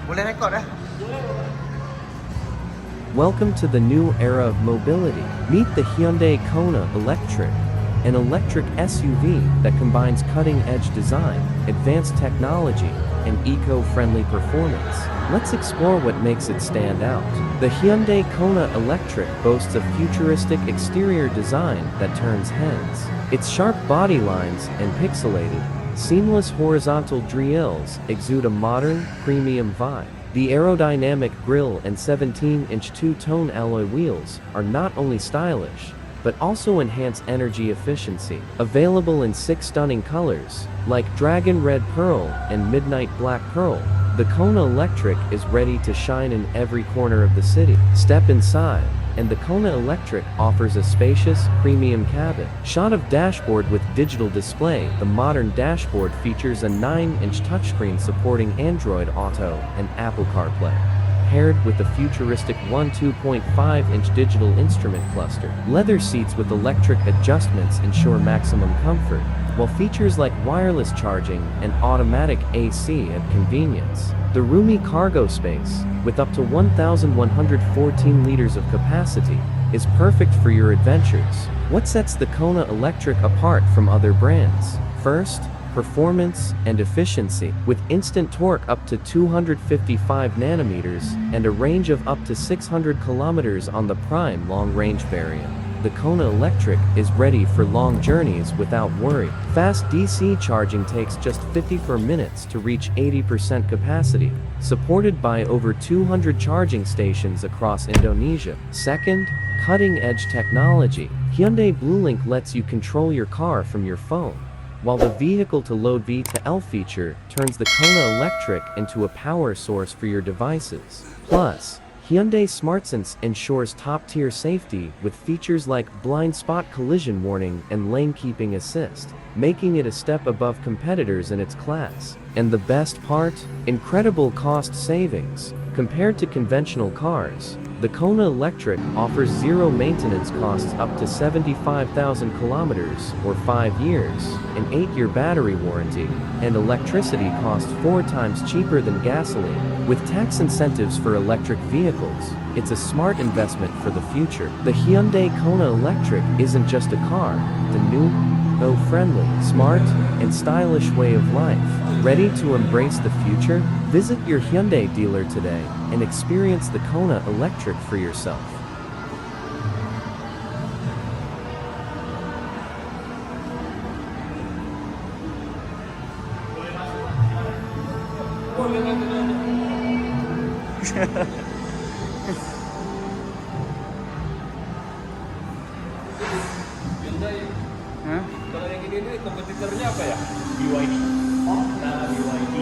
Boleh rekod dah. Welcome to the new era of mobility. Meet the Hyundai KONA Electric, an electric SUV that combines cutting-edge design, advanced technology, and eco-friendly performance. Let's explore what makes it stand out. The Hyundai KONA Electric boasts a futuristic exterior design that turns heads. Its sharp body lines and pixelated, seamless horizontal drills exude a modern, premium vibe. The aerodynamic grille and 17-inch two-tone alloy wheels are not only stylish, but also enhance energy efficiency. Available in 6 stunning colors, like Dragon Red Pearl and Midnight Black Pearl, the KONA Electric is ready to shine in every corner of the city. Step inside, and the KONA Electric offers a spacious, premium cabin. Shot of dashboard with digital display. The modern dashboard features a 9-inch touchscreen supporting Android Auto and Apple CarPlay, paired with a futuristic 2.5-inch digital instrument cluster. Leather seats with electric adjustments ensure maximum comfort, while features like wireless charging and automatic AC add convenience. The roomy cargo space, with up to 1,114 liters of capacity, is perfect for your adventures. What sets the KONA Electric apart from other brands? First, performance and efficiency. With instant torque up to 255 nanometers and a range of up to 600 kilometers on the Prime long-range variant, the KONA Electric is ready for long journeys without worry. Fast DC charging takes just 54 minutes to reach 80% capacity, supported by over 200 charging stations across Indonesia. Second, cutting-edge technology. Hyundai BlueLink lets you control your car from your phone, while the vehicle-to-load V2L feature turns the KONA Electric into a power source for your devices. Plus, Hyundai SmartSense ensures top-tier safety with features like blind spot collision warning and lane keeping assist, making it a step above competitors in its class. And the best part? Incredible cost savings. Compared to conventional cars, the KONA Electric offers zero maintenance costs up to 75,000 kilometers or 5 years, an 8-year battery warranty, and electricity costs 4 times cheaper than gasoline. With tax incentives for electric vehicles, it's a smart investment for the future. The Hyundai KONA Electric isn't just a car, the new, eco-friendly, smart, and stylish way of life. Ready to embrace the future? Visit your Hyundai dealer today and experience the KONA Electric for yourself. Hyundai. Hah? Kalau yang ini kompetitornya apa ya? BYD. Oh, nah BYD.